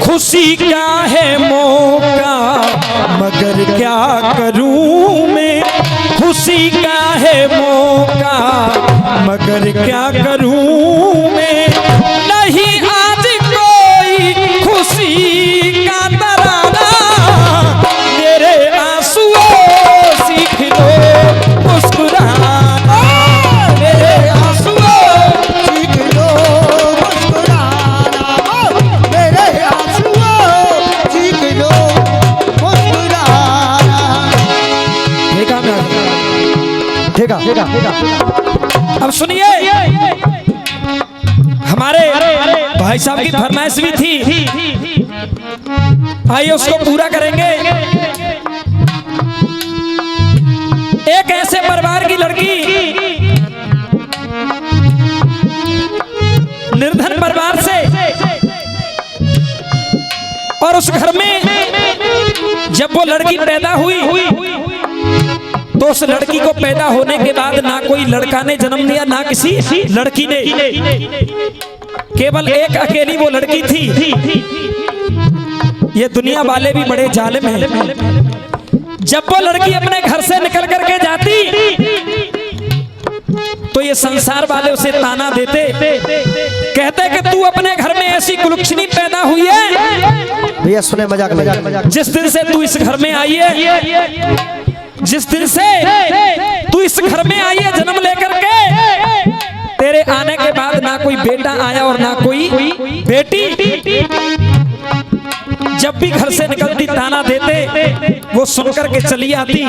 खुशी का है मौका मगर क्या करूं मैं, खुशी का है मौका मगर क्या करूं मैं, नहीं आज कोई खुशी का तराना, मेरे आंसुओं सीख लो मुस्कुराना, मेरे आंसुओं सीख लो मुस्कुराना, मेरे आंसुओं सीख लो मुस्कुराना। ठीक है। अब सुनिए, हमारे भाई साहब की फरमाइश भी थी, आइए उसको पूरा करेंगे। एक ऐसे परिवार की लड़की, निर्धन परिवार से, और उस घर में जब वो लड़की पैदा हुई तो उस लड़की को पैदा होने के बाद ना कोई लड़का ने जन्म लिया ना किसी लड़की ने, केवल एक अकेली वो लड़की थी। ये दुनिया वाले भी बड़े जालिम हैं। जब वो लड़की अपने घर से निकल करके जाती तो ये संसार वाले उसे ताना देते, कहते कि तू अपने घर में ऐसी कुलक्षणी पैदा हुई है। भैया सुने, मजाक जिस दिन से तू इस घर में आई है, जिस दिन से तू इस घर में आई है जन्म लेकर के, तेरे आने के बाद ना कोई बेटा आया और ना कोई बेटी। जब भी घर से निकलती ताना देते, वो सुनकर के चली आती।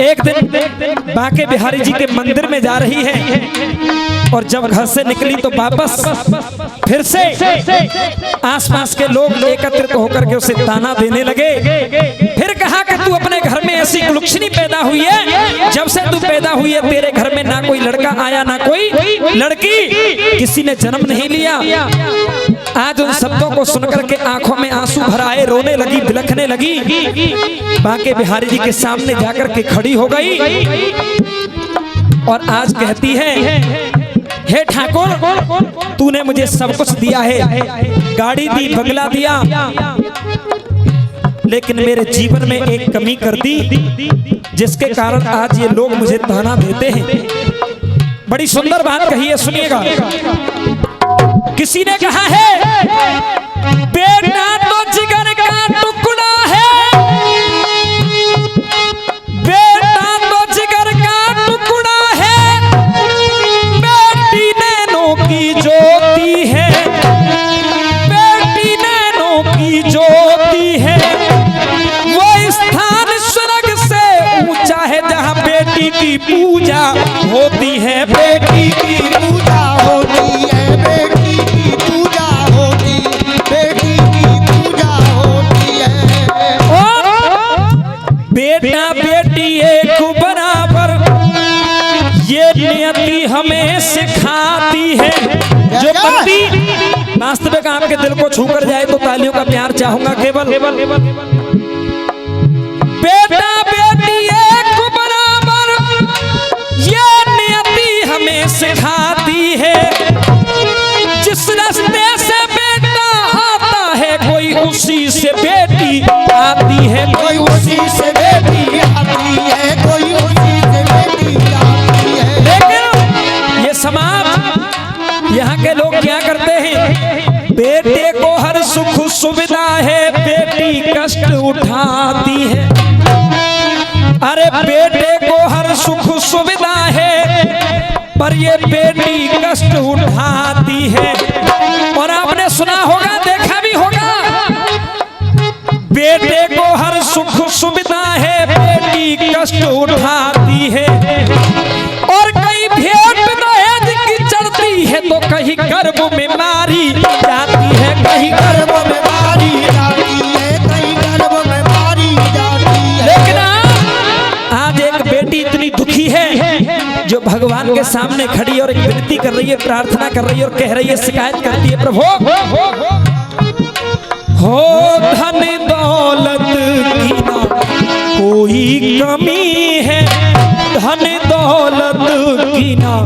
एक दिन बांके बिहारी जी के मंदिर में जा रही है और जब घर से निकली तो वापस फिर से आसपास के लोग एकत्रित होकर के उसे ताना देने लगे। फिर कहा कि तू अपने घर में ऐसी कुलक्षणी पैदा हुई है, जब से तू पैदा हुई है तेरे घर में ना कोई लड़का आया ना कोई लड़की, किसी ने जन्म नहीं लिया। आज उन शब्दों को सुनकर के आंखों में आंसू भर आए, रोने लगी, बिलखने लगी। बांके बिहारी जी के सामने जाकर के खड़ी हो गई और आज कहती है, हे ठाकुर तूने मुझे सब कुछ दिया है, गाड़ी दी, बंगला दिया, लेकिन मेरे जीवन में एक कमी कर दी जिसके कारण आज ये लोग मुझे ताना देते हैं। बड़ी सुंदर बात कही है, सुनिएगा। किसी ने कहा है बेटा तो जिगर का टुकड़ा है, बेटा तो जिगर का टुकड़ा है, बेटी नैनों की ज्योति है, बेटी नैनों की ज्योति है, वो स्थान स्वर्ग से ऊंचा है जहां बेटी की पूजा होती है, बेटी की पूजा होती है, बेटी की पूजा होती, बेटी की पूजा होती है। बेटा बेटी एक बराबर ये नियति हमें सिखाती है। जो पंक्ति वास्तविक आपके दिल को छूकर जाए तो तालियों का प्यार चाहूंगा केवल। बेटा बेटी एक बराबर ये नियति हमें सिखाती है, जिस रास्ते से बेटा आता है कोई उसी से बेटी आती है, कोई उसी से बेटी आती है, कोई उसी से बेटी आती है। लेकिन ये समाज, यहाँ के लोग क्या करते हैं, बेटे को हर सुख सुविधा है, बेटी कष्ट उठाती है। अरे बेटे को हर सुख सुविधा है पर ये बेटी कष्ट उठाती है। और आपने सुना होगा, देखा भी होगा, बेटे को हर सुख सुविधा है, बेटी कष्ट उठाती है। और कहीं भेंट दहेज की चढ़ती है तो कहीं गर्भ में मारी जाती है, कहीं गर्भ में मारी जाती है, कहीं गर्भ में मारी जाती है। लेकिन आज एक बेटी इतनी दुखी है जो भगवान के सामने खड़ी और विनती कर रही है, प्रार्थना कर रही है और कह रही है, शिकायत करती है, प्रभु हो धन दौलत की ना कोई कमी है, धन दौलत की ना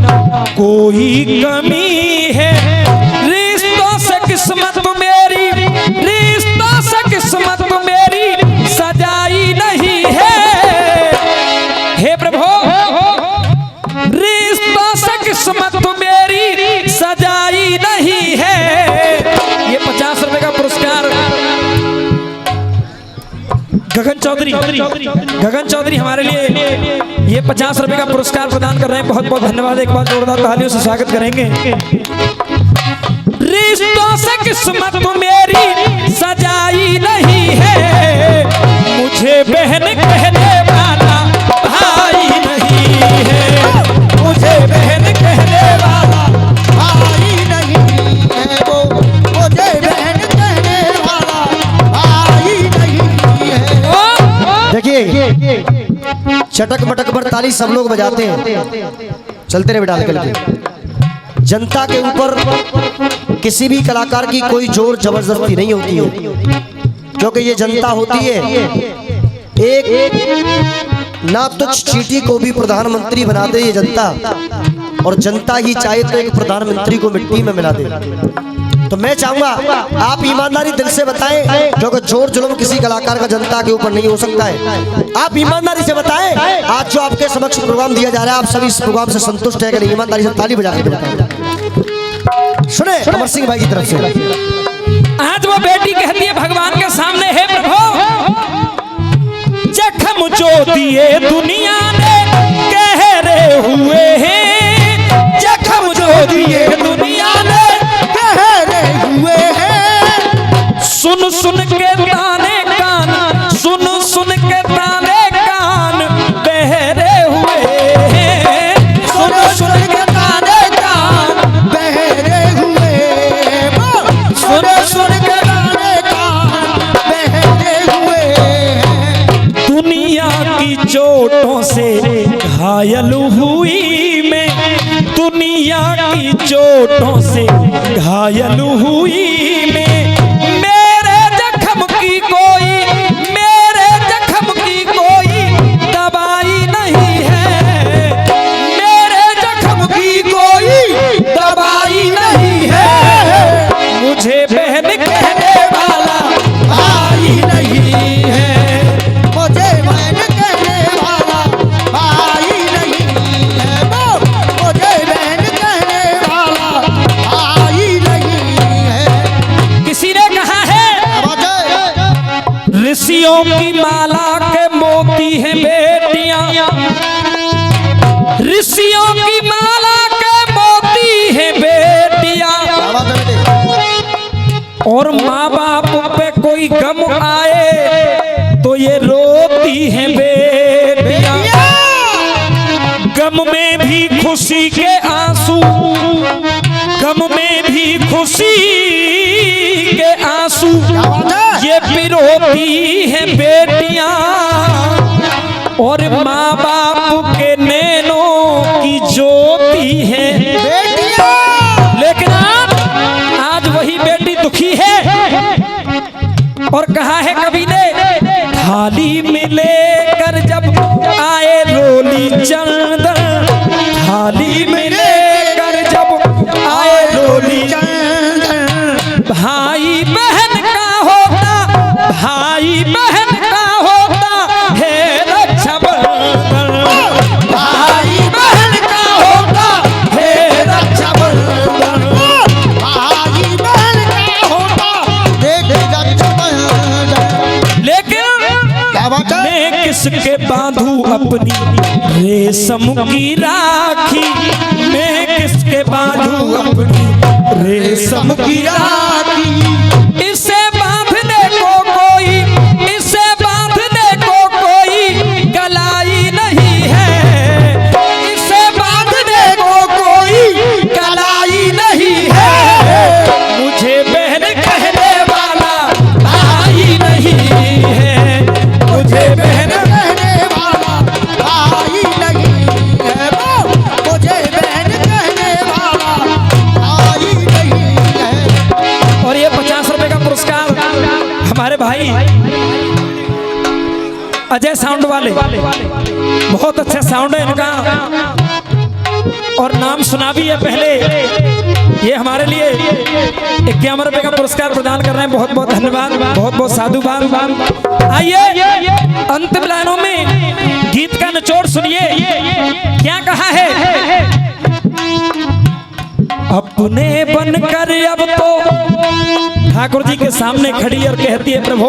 कोई कमी है, रिश्तों से किस्मत गगन चौधरी हमारे लिए ये 50 रुपए का पुरस्कार प्रदान कर रहे हैं। बहुत बहुत धन्यवाद। एक बार जोरदार तालियों से स्वागत करेंगे। रिश्तों से किस्मत मेरी सजाई नहीं है, मुझे बहन कहने वाला भाई नहीं है, मुझे बहन कहने वाला भाई नहीं है, वो मुझे बहन कहने वाला भाई नहीं है। देखिए चटक मटक पर ताली सब लोग बजाते हैं, चलते रहे बेटा निकल के। जनता के ऊपर किसी भी कलाकार की कोई जोर जबरदस्ती नहीं होती है, क्योंकि ये जनता होती है एक ना तुच्छ चींटी को भी प्रधानमंत्री बना दे ये जनता, और जनता ही चाहे तो एक प्रधानमंत्री को मिट्टी में मिला दे। तो मैं चाहूंगा आप ईमानदारी दिल से बताएं, क्योंकि जोर जुल्म किसी कलाकार का जनता के ऊपर नहीं हो सकता है। आप ईमानदारी से बताएं, आज जो आपके समक्ष प्रोग्राम दिया जा रहा है, आप सभी इस प्रोग्राम से संतुष्ट है कि नहीं? ईमानदारी से ताली बजा के बताएं। सुने अमर सिंह भाई की तरफ से। आज वो बेटी कहती है भगवान के सामने, हे प्रभु जख्म जो दिए दुनिया ने गहरे हुए हैं, जख्म जो दिए दुनिया ने गहरे हुए हैं। सुन सुन के ताने कान, सुन सुन के ताने कान बहरे हुए हैं, सुन सुन के ताने कान बहरे हुए हैं, सुन सुन के ताने कान बहरे हुए हैं। दुनिया की चोटों से घायल हुई मैं, दुनिया की चोटों से घायल हुई मैं, मेरे जख्म की कोई, मेरे जख्म की कोई दवाई नहीं है, मेरे जख्म की कोई दवाई नहीं है, मुझे बहन कहने वाला भाई नहीं है, मुझे बहन कहने वाला भाई नहीं है, मुझे बहन कहने वाला भाई नहीं है। किसी ने कहा है ऋषियों की माला के मोती हैं बेटियां, ऋषियों की माला के मोती हैं बेटियां, और माँ बाप पे कोई गम आए तो ये रोती हैं बेटियां, गम में भी खुशी के आंसू, गम में भी खुशी के आंसू ये पिरोती हैं बेटियां, और माँ बाप के नैनों की ज्योति है बेटियां। लेकिन आज वही बेटी दुखी है, और कहा है कवि ने, थाली में लेकर जब आए रोली चंदन, थाली में लेकर जब आए रोली चंदन, भाई बहन का होता, भाई बहन का होता है रक्षाबंधन, भाई बहन का होता है रक्षाबंधन, भाई बहन का होता देख रक्षाबंधन। लेकिन मैं किसके बांधू अपनी रेशम की राखी, मैं किसके बांधू अपनी रेशम की राखी, इसे बांधने को कोई, इसे बांधने को कोई कलाई नहीं है, इसे बांधने को कोई कलाई नहीं है, मुझे बहन कहने वाला भाई नहीं है, मुझे बहन कहने वाला भाई नहीं है, मुझे बहन कहने वाला भाई नहीं है। और ये 50 रुपए का पुरस्कार हमारे भाई अजय साउंड वाले, बहुत अच्छा साउंड है इनका, और नाम सुना भी है पहले। ये हमारे लिए 51 रुपए का पुरस्कार प्रदान कर रहे हैं। बहुत बहुत धन्यवाद, बहुत बहुत साधुवाद। आइए अंतिम लाइनों में गीत का निचोड़ सुनिए, क्या कहा है। अपने बनकर अब तो ठाकुर जी के सामने खड़ी और कहती है, प्रभु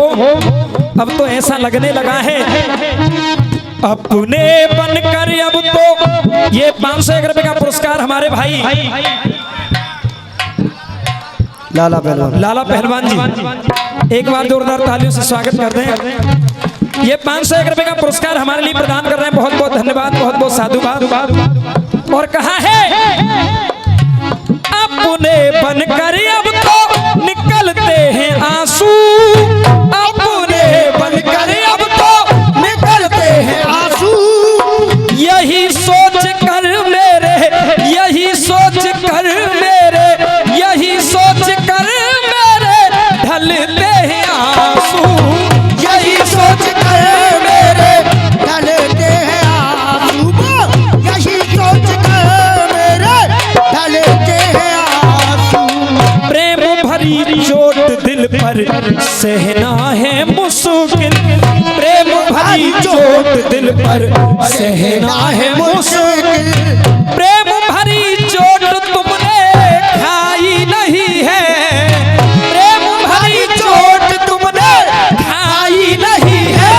अब तो ऐसा लगने लगा है अपने बनकर अब तो ये 501 रुपए का पुरस्कार हमारे भाई लाला पहलवान लाला पहलवान जी, एक बार जोरदार तालियों से स्वागत कर दें। ये 501 रुपए का पुरस्कार हमारे लिए प्रदान कर रहे हैं, बहुत बहुत धन्यवाद, बहुत बहुत साधुवाद। और कहा है अपने बनकर अब तो निकलते हैं आंसू, अपने बनकर अब तो निकलते हैं आंसू, यही सोच कर मेरे, यही सोच कर मेरे, यही सोच कर मेरे ढलते हैं आंसू, यही सोच कर मेरे ढलते हैं आंसू, यही सोच कर मेरे ढलते हैं आंसू। प्रेम भरी चोट दिल पर सहना है मुश्किल, प्रेम भरी चोट दिल पर सहना है मुश्किल, प्रेम भरी चोट तुमने खाई नहीं है, प्रेम भरी चोट तुमने खाई नहीं है,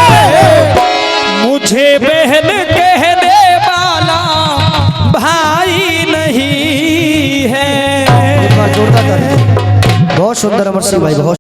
मुझे बहन कहने वाला भाई नहीं है। जोरदार, बहुत सुंदर अमर सिंह भाई, बहुत